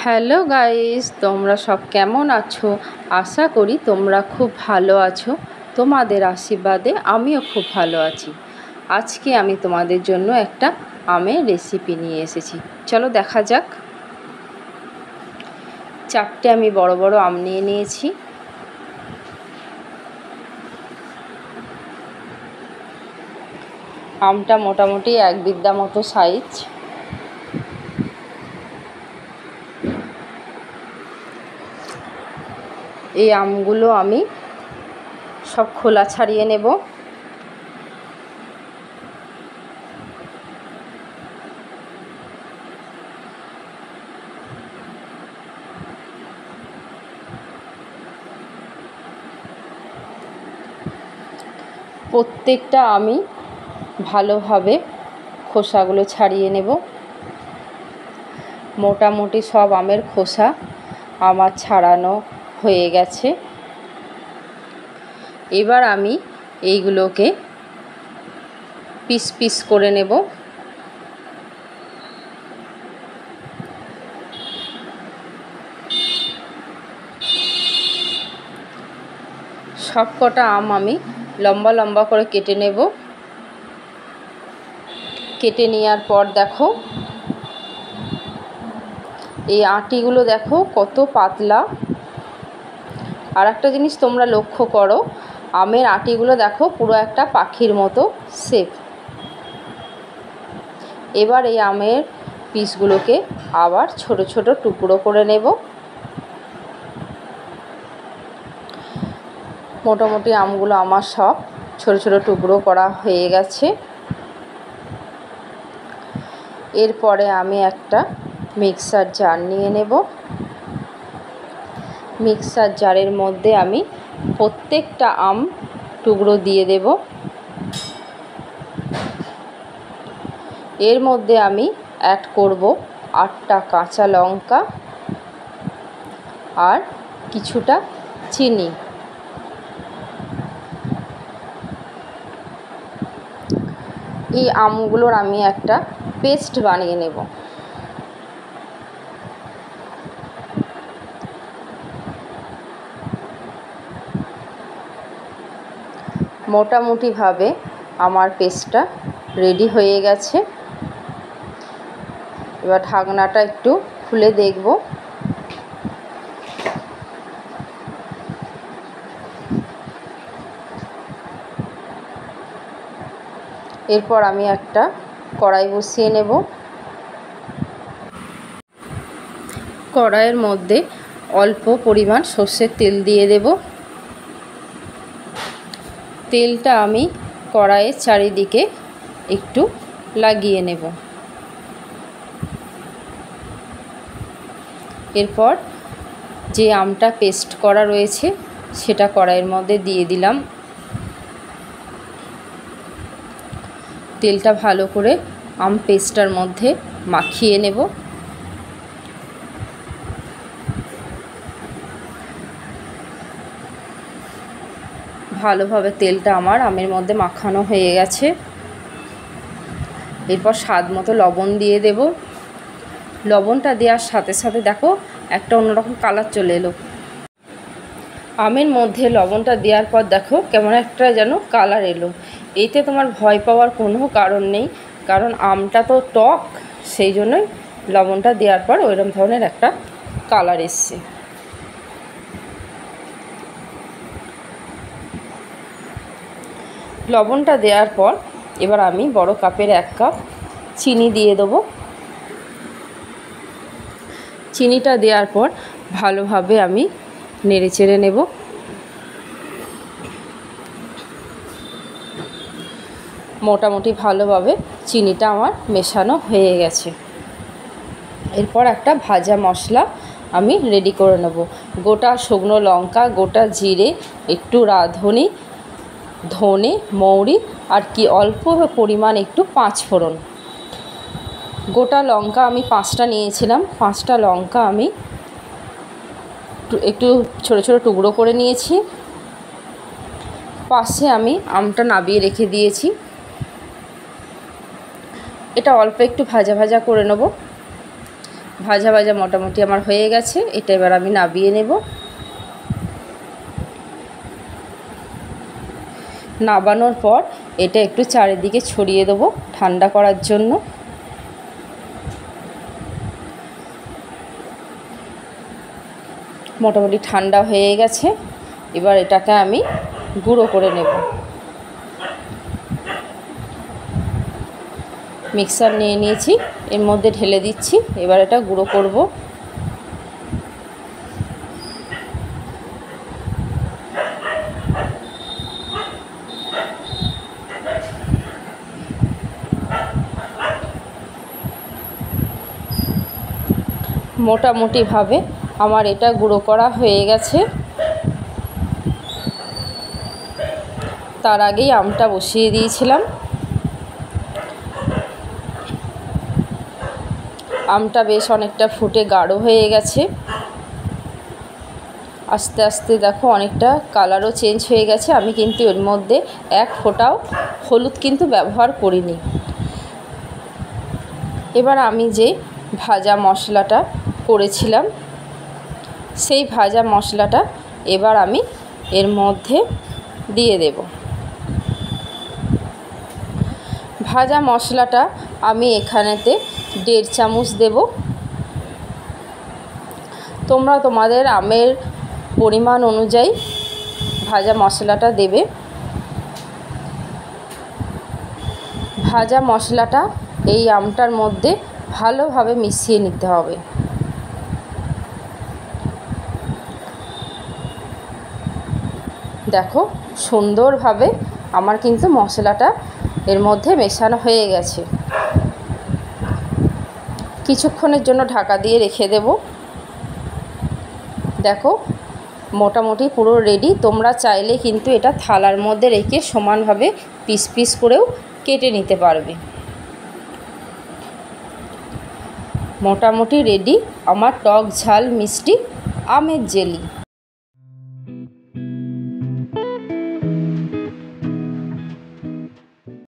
Hello guys, তোমরা সব কেমন আছো? আশা করি তোমরা খুব ভালো আছো। তোমাদের আশীর্বাদে আমিও খুব ভালো আছি। আজকে আমি তোমাদের জন্য একটা আমের রেসিপি নিয়ে এসেছি। চলো দেখা যাক। 4টে আমি বড় বড় আম নিয়ে নিয়েছি। আমটা মোটামুটি 1 বিঘা মতো সাইজ। এই আমগুলো আমি সব খোলা ছাড়িয়ে নেব। প্রত্যেকটা আমি ভালোভাবে খোসাগুলো ছাড়িয়ে নেব। মোটামুটি সব আমের খোসা আমার ছাড়ানো হয়ে গেছে। এবার আমি এইগুলোকে পিস পিস করে নেব। সব কটা আম আমি লম্বা লম্বা করে কেটে নেব। কেটে নেওয়ার পর দেখো এই আটিগুলো দেখো কত পাতলা। আর একটা জিনিস তোমরা লক্ষ্য করো, আমের আটিগুলো দেখো পুরো একটা পাখির মতো শেপ। এবার এই আমের পিসগুলোকে আবার ছোট ছোট টুকরো করে নেব। মোটামুটি আমগুলো আমার সব ছোট ছোট টুকরো করা হয়ে গেছে। এরপরে আমি একটা মিক্সার জার নিয়ে নেব। মিক্সার জারের মধ্যে আমি প্রত্যেকটা আম টুকরো দিয়ে দেব। এর মধ্যে আমি অ্যাড করব 8টা কাঁচা লঙ্কা আর কিছুটা চিনি। এই আমগুলোর আমি একটা পেস্ট বানিয়ে নেব। মোটামুটিভাবে আমার পেস্টটা রেডি হয়ে গেছে। এবার ঢাকনাটা একটু খুলে দেখব। এরপর আমি একটা কড়াই বসিয়ে নেব। কড়াইয়ের মধ্যে অল্প পরিমাণ সর্ষের তেল দিয়ে দেব। তেলটা আমি কড়াইয়ের চারিদিকে একটু লাগিয়ে নেব। এরপর যে আমটা পেস্ট করা রয়েছে সেটা কড়াইয়ের মধ্যে দিয়ে দিলাম। তেলটা ভালো করে আম পেস্টটার মধ্যে মাখিয়ে নেব। ভালোভাবে তেলটা আমার আমের মধ্যে মাখানো হয়ে গেছে। এরপর স্বাদ মতো লবণ দিয়ে দেব। লবণটা দেওয়ার সাথে সাথে দেখো একটা অন্যরকম কালার চলে এলো। আমের মধ্যে লবণটা দেওয়ার পর দেখো কেমন একটা যেন কালার এলো। এতে তোমার ভয় পাওয়ার কোনো কারণ নেই, কারণ আমটা তো টক, সেই জন্যই লবণটা দেওয়ার পর ওইরকম ধরনের একটা কালার এসছে। লবণটা দেওয়ার পর এবার আমি বড় কাপের 1 কাপ চিনি দিয়ে দেবো। চিনিটা দেওয়ার পর ভালোভাবে আমি নেড়ে চেড়ে নেব। মোটামুটি ভালোভাবে চিনিটা আমার মেশানো হয়ে গেছে। এরপর একটা ভাজা মশলা আমি রেডি করে নেব। গোটা শুকনো লঙ্কা, গোটা জিরে, একটু রাঁধুনি, ধনে, মৌরি আর কি অল্প পরিমাণ একটু 5 ফোড়ন। গোটা লঙ্কা আমি 5টা নিয়েছিলাম। 5টা লঙ্কা আমি একটু ছোট ছোট টুকরো করে নিয়েছি। পাশে আমি আমটা নাবিয়ে রেখে দিয়েছি। এটা অল্প একটু ভাজা ভাজা করে নেব। ভাজা ভাজা মোটামুটি আমার হয়ে গেছে। এটা এবার আমি নাবিয়ে নেব। নাবানোর পর এটা একটু চারিদিকে ছড়িয়ে দেবো ঠান্ডা করার জন্য। মোটামুটি ঠান্ডা হয়ে গেছে। এবার এটাকে আমি গুঁড়ো করে নেব। মিক্সার নিয়ে নিয়েছি, এর মধ্যে ঢেলে দিচ্ছি। এবার এটা গুঁড়ো করব। মোটামুটিভাবে আমার এটা গুঁড়ো করা হয়ে গেছে। তার আগেই আমটা বসিয়ে দিয়েছিলাম। আমটা বেশ অনেকটা ফুটে গাঢ় হয়ে গেছে। আস্তে আস্তে দেখো অনেকটা কালারও চেঞ্জ হয়ে গেছে। আমি কিন্তু এর মধ্যে এক ফোঁটাও হলুদ কিন্তু ব্যবহার করিনি। এবার আমি যে ভাজা মশলাটা করেছিলাম সেই ভাজা মশলাটা এবার আমি এর মধ্যে দিয়ে দেব। ভাজা মশলাটা আমি এখানেতে 1.5 চামচ দেব। তোমরা তোমাদের আমের পরিমাণ অনুযায়ী ভাজা মশলাটা দেবে। ভাজা মশলাটা এই আমটার মধ্যে ভালোভাবে মিশিয়ে নিতে হবে। দেখো সুন্দরভাবে আমার কিন্তু মশলাটা এর মধ্যে মেশানো হয়ে গেছে। কিছুক্ষণের জন্য ঢাকা দিয়ে রেখে দেব। দেখো মোটামুটি পুরো রেডি। তোমরা চাইলে কিন্তু এটা থালার মধ্যে রেখে সমানভাবে পিস পিস করেও কেটে নিতে পারবে। মোটামুটি রেডি আমার টক ঝাল মিষ্টি আমের জেলি।